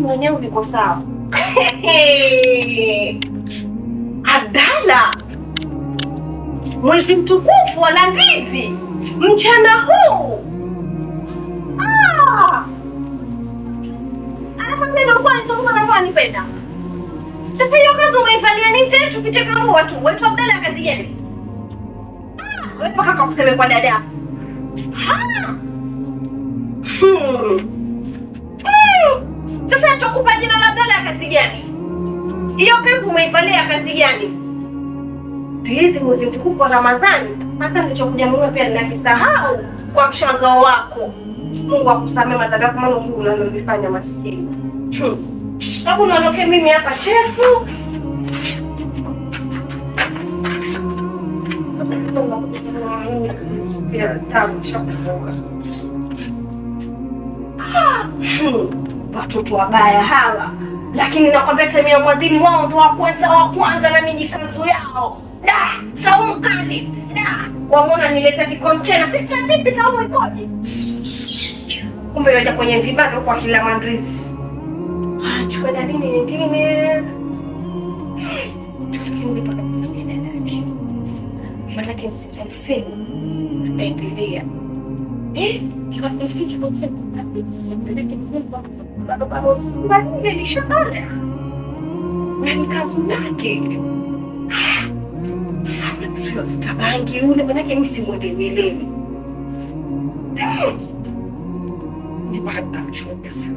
mwenyewe niko sawa. Abdalla, mwezi mtukufu wa Landizi, mchana huu. Alafu tena kwa nini unanipenda? Sasa hiyo kazi umeivalia nini sasa tukiteka watu? Wetu Abdalla kazi gani? Wewe mpaka kuseme kwa dada. Sasa tukupa jina la Abdalla kazi gani? Hiyo kazi umeivalia kazi gani? Hizi mwezi mtukufu wa Ramadhani, hata nilichokuja mwenyewe pia ninakisahau kwa mshangao wako. Mungu akusamee madhambi yako maana Mungu unanifanya maskini. Hapo unaondoke mimi hapa chefu. Watoto wabaya hawa, lakini nakwambia temia mwadhini wao ndo wa kwanza na mijikazo yao. Da, Saumu kadi. Da, waona nileta kikontena. Sister vipi Saumu ikoje? Kumbe yoja kwenye vibando kwa kila mandrizi. Chukua dalili nyingine. Manake sitamsema. Naendelea. Kiwa nificha kwa kusema kabisa. Manake mbaba ni shambala. Na ni kazi yake. Tunafuta bangi yule manake mimi si mwendelewe. Ni baada ya kuchukua sana.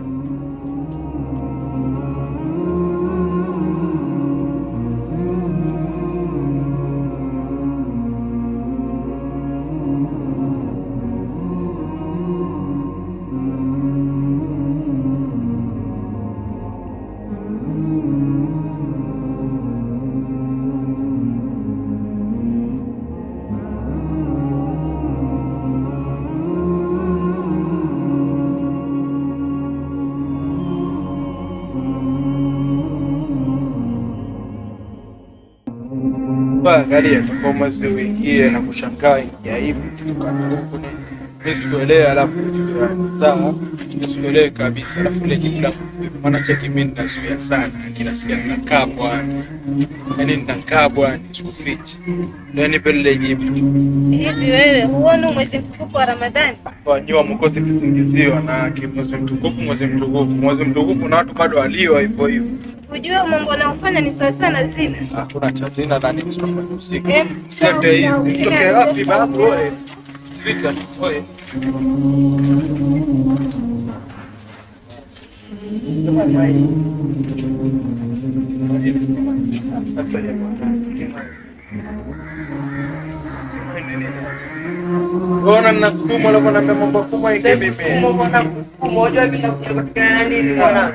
Angalia kwa mwezi uingie na kushangaa ya hivi mimi sikuelewa, alafu sawa sikuelewa kabisa, alafu ile kitu maana cheki mimi ninazuia sana, kila siku ninakaa bwana, yani ninakaa bwana sikufichi, yani pale jibu hivi. Wewe huoni mwezi mtukufu wa Ramadhani? Kwa nyua mkosi visingizio na mwezi mtukufu na watu bado walio hivyo hivyo. Unajua mambo unayofanya ni sawa sana zina. Hakuna cha zina ndani msifanye usiku. Sasa hizi mtoke wapi babu wewe? Sita wewe. Bona ninasukuma leo na mambo kubwa ike mimi. Mbona mmoja bila kuchukua nini bwana?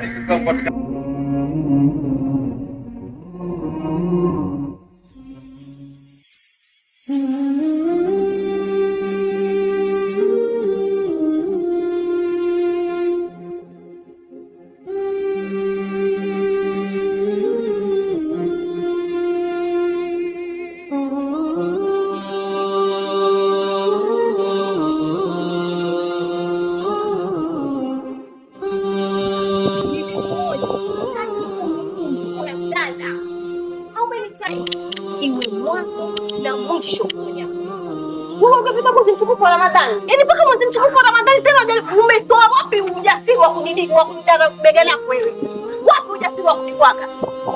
Mwezi mtukufu wa Ramadhani. Yaani mpaka mwezi mtukufu wa Ramadhani tena umetoa wapi ujasiri wa kunidiki wa kunitaka bega lako wewe? Wapi ujasiri wa kunikwaka?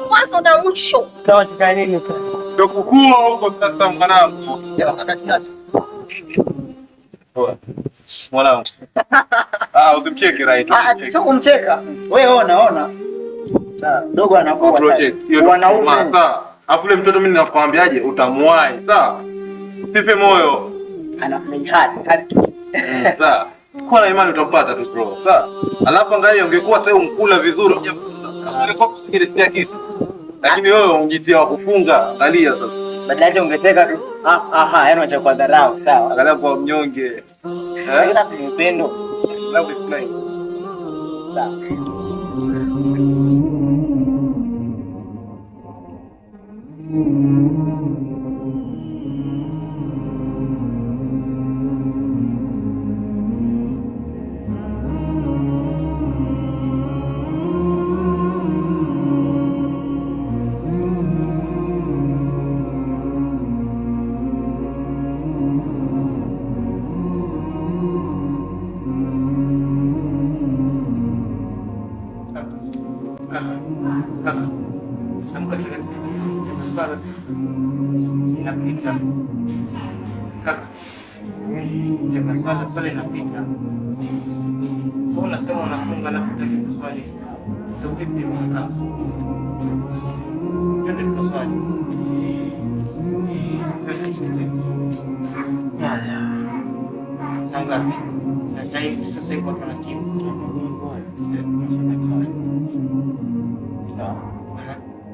Mwanzo na mwisho. Sawa tika nini tu? Ndio kukua huko sasa mwanangu. Katikati. Mwanangu. Usimcheke right. Sio kumcheka. Wewe ona. Dogo anakuwa project. Wanaume. Sawa. Afu ile mtoto mimi ninakwambiaje utamwahi, sawa? Usife moyo. Hadi tu. Sawa. Kwa na imani utampata tu bro. Sawa. Alafu angalia ungekuwa sasa umkula vizuri hujafunga. Ungekuwa kusikilizia kitu. Lakini wewe unjitia wa kufunga, angalia sasa. Badala yake ungeteka tu. Yaani acha kwa dharau, sawa. Angalia kwa mnyonge. Sasa ni upendo. Love is nice. Sawa. Amka taratibu. Swala inapita. Kaka. Swala inapita. Unasema unafunga na kutaki kuswali. Ndio vipi unakaa? Twende kuswali. Haya. Sanga. Na chai sasa iko taratibu.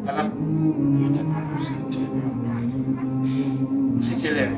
Alafu usichelewe.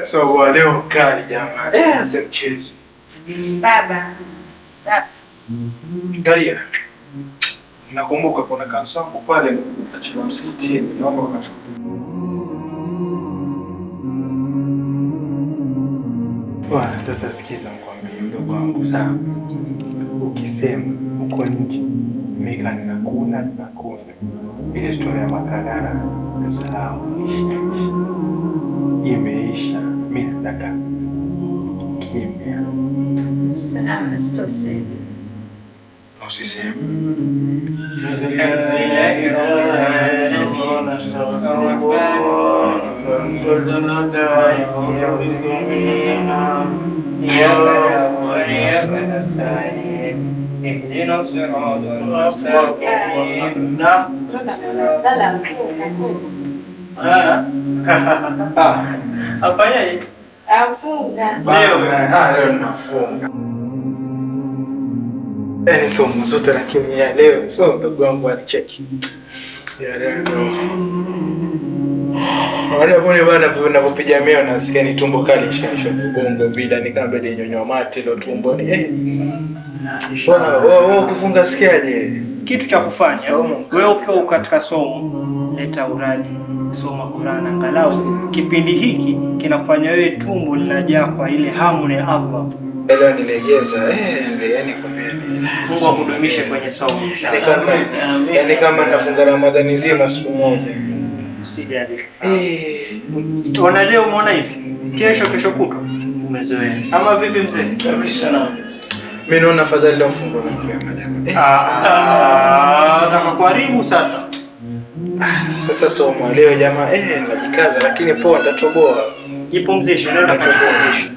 So wa leo kali jamaa. Sasa mchezo. Baba. Angalia. Nakumbuka kuna kanisa yangu pale nachelewa msikitini. Naomba ukachukue. Bwana, sasa sikiza nikwambie mdogo wangu sawa. Ukisema uko nje mika ninakuna. Ile story ya Makadara salamu imeisha. Mimi nataka kimya. Sawa, sitosema. Usiseme. Afanyaje? Afunga. Leo nafunga. Yaani somo zote lakini ya leo so mdogo wangu anicheki. Ya leo. Wale bwana ninapopiga meo nasikia ni tumbo kali ishikanisha bongo vile ni kama bado nyonyo mate lo tumbo ni bwana wewe ukifunga sikiaje? Kitu cha kufanya wewe ukiwa katika somo leta uradi, soma Qur'an angalau kipindi hiki kinakufanya wewe tumbo linajaa kwa ile hamu ya Allah. Leo nilegeza yani kwambia Mungu akudumishe kwenye somo. Yani kama nafunga Ramadhani nzima siku moja. Usijali. Ona leo umeona hivi. Kesho kutwa umezoea. Ama vipi mzee? Kabisa na. Mimi naona fadhali leo fungo na kwa madam. Nataka kuharibu sasa. Sasa somo leo jamaa najikaza lakini poa nitatoboa. Jipumzishe, nenda kupumzisha.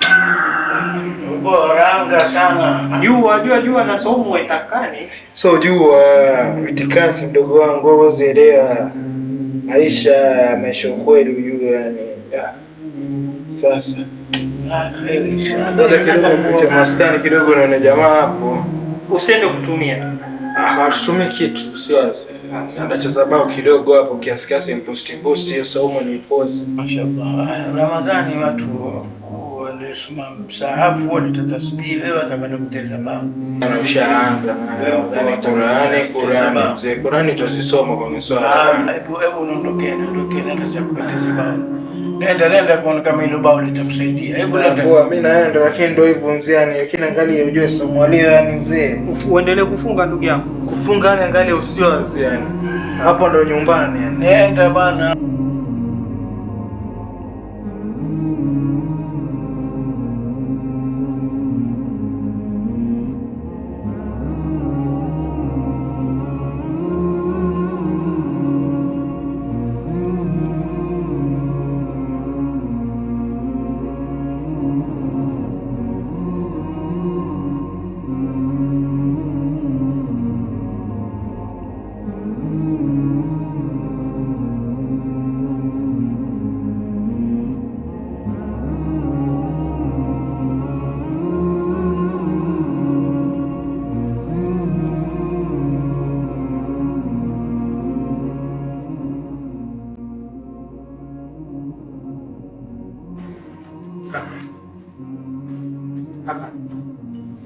Boranga sana. Jua na somo itakani. So jua itikasi mdogo wangu uzelea maisha kweli ujue yani. Sasa. Ndio kidogo maskani kidogo na jamaa hapo. Usiende kutumia. Hatutumii kitu siwazi. Ndacho sababu kidogo hapo kiasi post hiyo saumu ni pause. Mashaallah. Ramadhani watu wanasoma msahafu watatasbihi leo watakwenda kutazama. Ushaanza. Qur'ani mzee. Qur'ani tuzisoma kwa miswala. Hebu unaondokea nenda za kutazama. Nenda kuona kama hilo bao litakusaidia. Hebu nenda. Mimi naenda lakini ndio hivyo mzee yani lakini angalia ujue somo leo yani mzee. Uendelee kufunga ndugu yangu. Kufunga yani angalia usiwazi yani. Hapo ndo nyumbani yani. Nenda bana.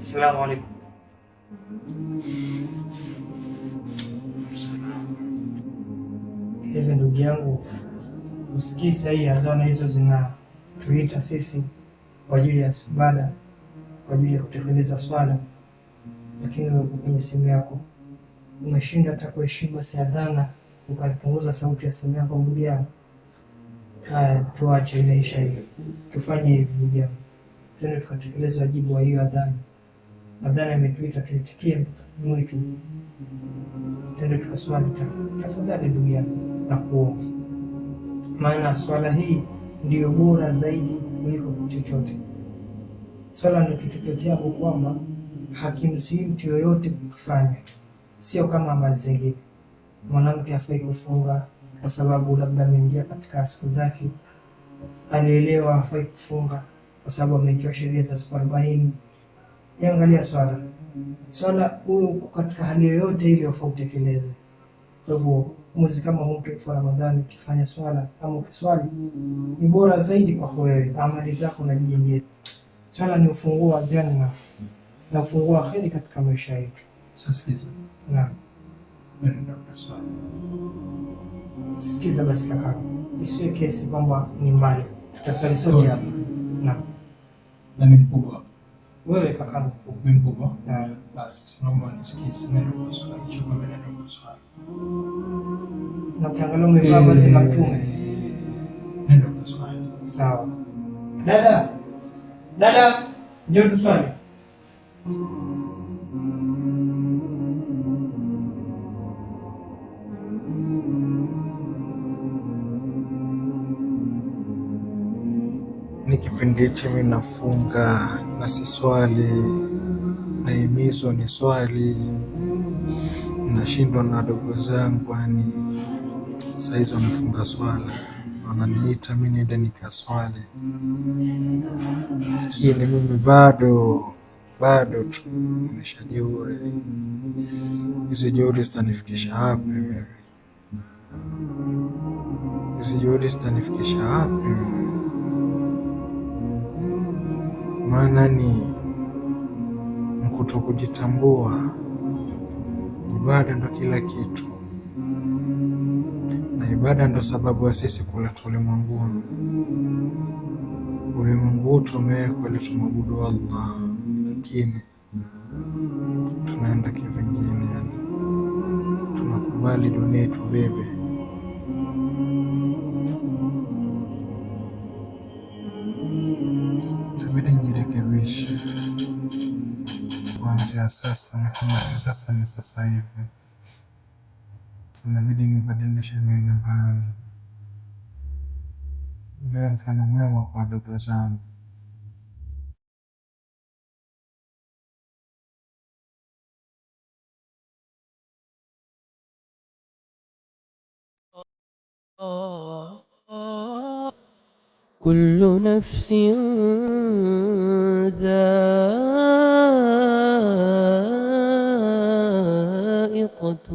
Assalamu alaikum. Hivi ndugu yangu, usikii sahihi adhana hizo zinatuita sisi kwa ajili ya ibada, kwa ajili ya kutekeleza swala, lakini wewe kwenye simu yako umeshinda hata kuheshimu basi adhana, ukapunguza sauti ya simu yako. Ndugu yangu, haya tuache, imeisha hiyo. Tufanye hivi ndugu yangu, twende tukatekeleza wajibu wa hiyo adhana. Adhana imetuita tuitikie mwitu, twende tukaswali tafadhali ndugu yangu, na kuomba, maana swala hii ndiyo bora zaidi kuliko chochote. Swala ndio kitu pekee hapo kwamba hakimzuii mtu yoyote kufanya, sio kama amali zingine. Mwanamke hafai kufunga kwa sababu labda ameingia katika siku zake, alielewa hafai kufunga kwa sababu ameingia sheria za siku 40. Angalia swala huyo uko katika hali yoyote ile wafaa utekeleze. Kwa hivyo mwezi kama huu wa Ramadhani ukifanya swala ama ukiswali ni bora zaidi kwako wewe, amali zako na jijengea. Swala ni ufunguo wa janna na ufunguo wa kheri katika maisha yetu. Sasa Naam. nenda kuswali. Sikiza basi kaka, isiwe kesi kwamba ni mbali, tutaswali sote hapa. Naam. Na ni mkubwa. Wewe kaka Ni mkubwa. basi Naomba nisikize, nenda kuswali. Chukua nenda kuswali. na ukiangalia umevaa vazi la Mtume. Nenda kuswali. Sawa. Dada, njoo tuswali. Ni kipindi hichi mimi nafunga na si swali, nahimizwa ni swali, nashindwa na dogo zangu, yani saizi wamefunga swala, wananiita mimi niende nikaswali, lakini mimi bado tu nimeshajeuri. Hizi jeuri zitanifikisha wapi mimi? Hizi jeuri zitanifikisha wapi? Maana ni mkuto kujitambua. Ibada ndo kila kitu, na ibada ndo sababu ya sisi kuleta ulimwenguni. Ulimwengu huu tumewekwa ili tumwabudu Allah, lakini tunaenda kivingine, yani tunakubali dunia itubebe. Itabidi nijirekebishe kuanzia sasa, na kama si sasa ni sasa hivi. Inabidi nibadilishe mienendo yangu, niwe mfano mwema kwa ndugu zangu. كل نفس ذائقة